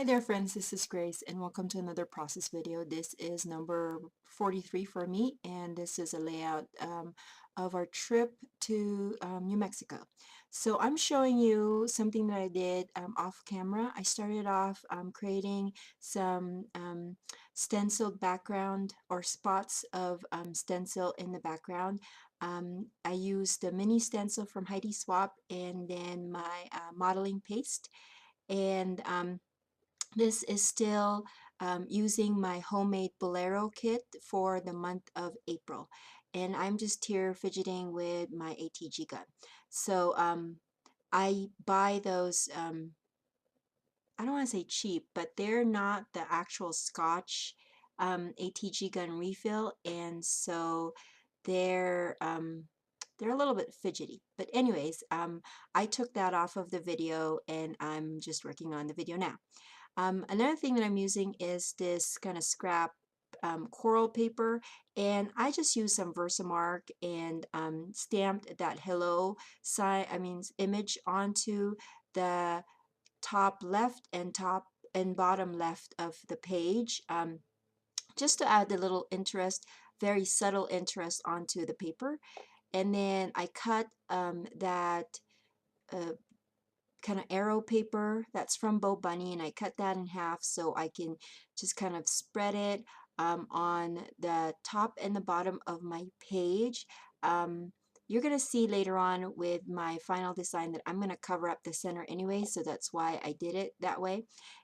Hi there friends, this is Grace and welcome to another process video. This is number 43 for me, and this is a layout of our trip to New Mexico. So I'm showing you something that I did off camera. I started off creating some stenciled background or spots of stencil in the background. I used the mini stencil from Heidi Swap and then my modeling paste, and this is still using my homemade Bolero kit for the month of April. And I'm just here fidgeting with my ATG gun. So I buy those, I don't want to say cheap, but they're not the actual Scotch ATG gun refill. And so they're, they're a little bit fidgety. But anyways, I took that off of the video and I'm just working on the video now. Another thing that I'm using is this kind of scrap coral paper, and I just used some Versamark and stamped that hello sign, image onto the top left and top and bottom left of the page, just to add a little interest, very subtle interest onto the paper. And then I cut that uh, kind of arrow paper that's from Bo Bunny, and I cut that in half so I can just kind of spread it on the top and the bottom of my page. You're going to see later on with my final design that I'm going to cover up the center anyway, so that's why I did it that way.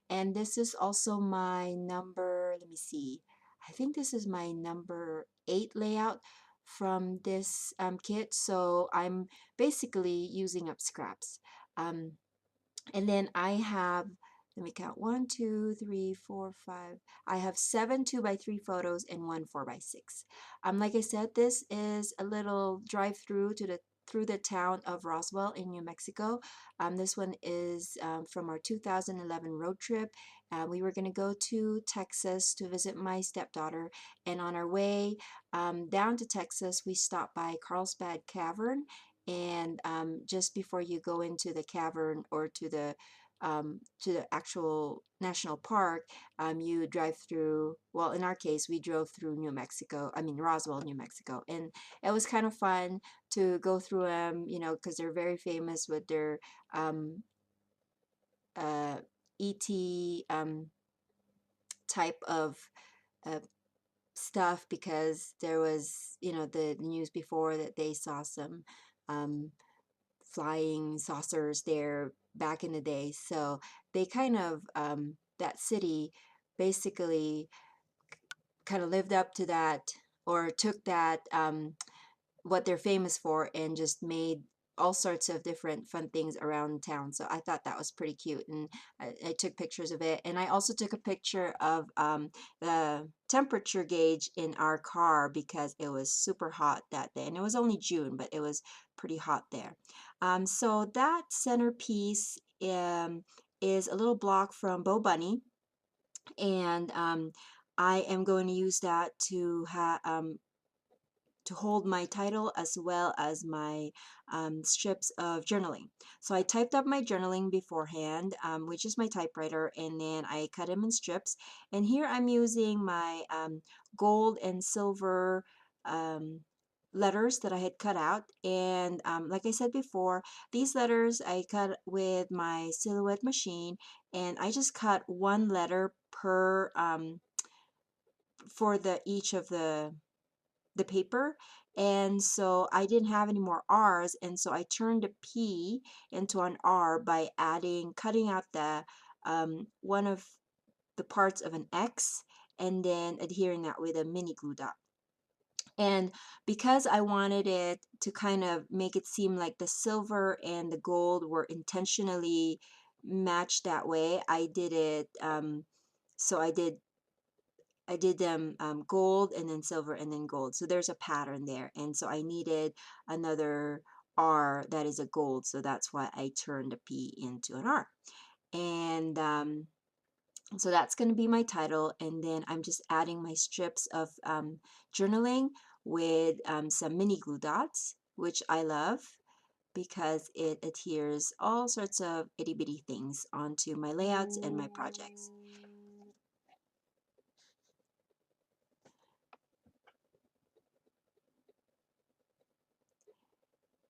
And this is also my number, let me see, I think this is my number 8 layout from this kit, so I'm basically using up scraps. And then I have, let me count, 1, 2, 3, 4, 5. I have 7 2x3 photos and 1 4x6. Like I said, this is a little drive through through the town of Roswell in New Mexico. This one is from our 2011 road trip. We were going to go to Texas to visit my stepdaughter, and on our way down to Texas, we stopped by Carlsbad Cavern, and just before you go into the cavern or to the actual national park, you drive through, well, in our case we drove through New Mexico, Roswell, New Mexico, and it was kind of fun to go through them, you know, because they're very famous with their ET type of uh, stuff, because there was, you know, the news before that they saw some um, flying saucers there back in the day. So they kind of, that city basically kind of lived up to that, or took that, what they're famous for, and just made all sorts of different fun things around town. So I thought that was pretty cute, and I took pictures of it. And I also took a picture of the temperature gauge in our car, because it was super hot that day, and it was only June, but it was pretty hot there. So that centerpiece is a little block from Bo Bunny, and I am going to use that to hold my title as well as my strips of journaling. So I typed up my journaling beforehand, which is my typewriter, and then I cut them in strips. And here I'm using my gold and silver letters that I had cut out. And like I said before, these letters I cut with my Silhouette machine, and I just cut one letter per for each of the paper. And so I didn't have any more R's, and so I turned a P into an R by cutting out the one of the parts of an X, and then adhering that with a mini glue dot. And because I wanted it to kind of make it seem like the silver and the gold were intentionally matched that way, I did it, so I did them gold and then silver and then gold. So there's a pattern there. And so I needed another R that is a gold. So that's why I turned a P into an R. And so that's going to be my title. And then I'm just adding my strips of journaling with some mini glue dots, which I love, because it adheres all sorts of itty bitty things onto my layouts and my projects.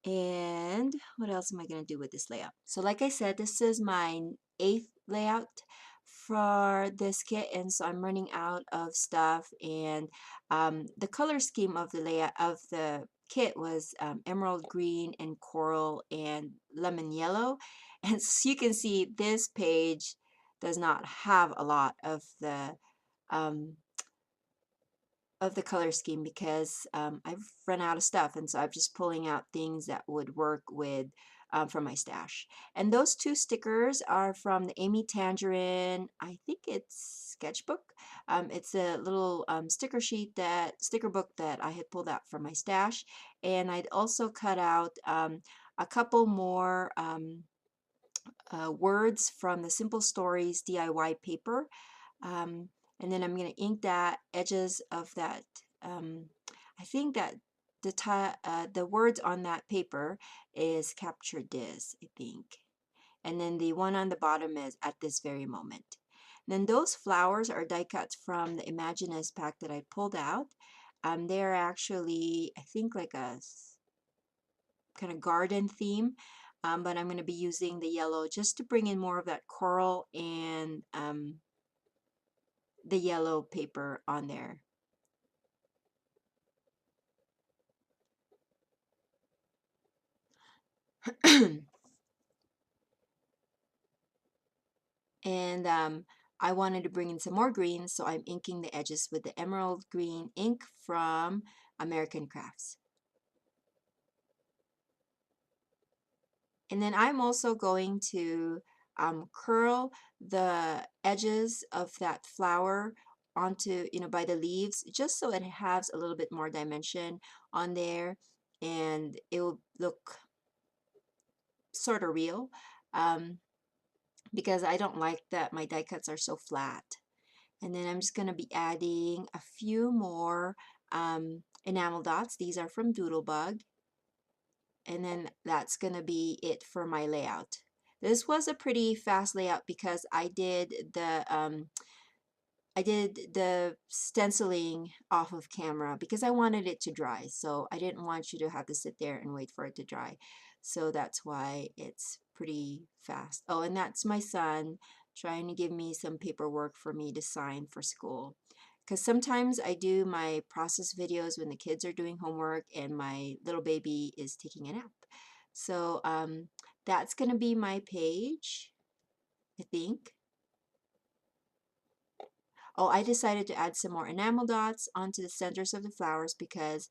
And what else am I going to do with this layout? So like I said, this is my 8th layout for this kit, and so I'm running out of stuff, and the color scheme of the layout of the kit was emerald green and coral and lemon yellow. And so you can see this page does not have a lot um, of the color scheme because I've run out of stuff, and so I'm just pulling out things that would work with from my stash. And those two stickers are from the Amy Tangerine, I think it's sketchbook. It's a little sticker book that I had pulled out from my stash, and I'd also cut out a couple more words from the Simple Stories DIY paper. Um, and then I'm going to ink that edges of that. I think that the words on that paper is capture this, I think. And then the one on the bottom is at this very moment. And then those flowers are die cuts from the Imaginist pack that I pulled out. They're actually, I think, like a kind of garden theme. But I'm going to be using the yellow just to bring in more of that coral and the yellow paper on there. And I wanted to bring in some more green, so I'm inking the edges with the emerald green ink from American Crafts. And then I'm also going to curl the edges of that flower onto, by the leaves, just so it has a little bit more dimension on there, and it will look sort of real, because I don't like that my die cuts are so flat. And then I'm just going to be adding a few more enamel dots. These are from Doodlebug. And then that's going to be it for my layout. This was a pretty fast layout because I did the stenciling off of camera because I wanted it to dry. So I didn't want you to have to sit there and wait for it to dry. So that's why it's pretty fast. Oh, and that's my son trying to give me some paperwork for me to sign for school. Because sometimes I do my process videos when the kids are doing homework and my little baby is taking a nap. So that's going to be my page, I think. Oh, I decided to add some more enamel dots onto the centers of the flowers because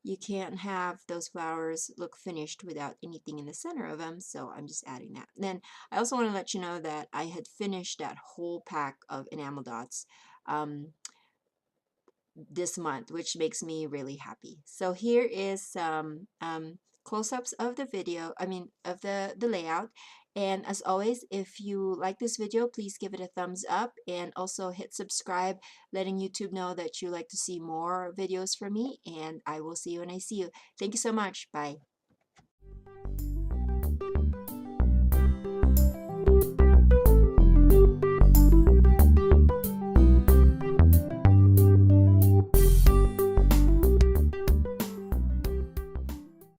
you can't have those flowers look finished without anything in the center of them, so I'm just adding that. And then I also want to let you know that I had finished that whole pack of enamel dots this month, which makes me really happy. So here is some close-ups of the video, of the layout. And as always, if you like this video, please give it a thumbs up and also hit subscribe, letting YouTube know that you like to see more videos from me. And I will see you when I see you. Thank you so much. Bye.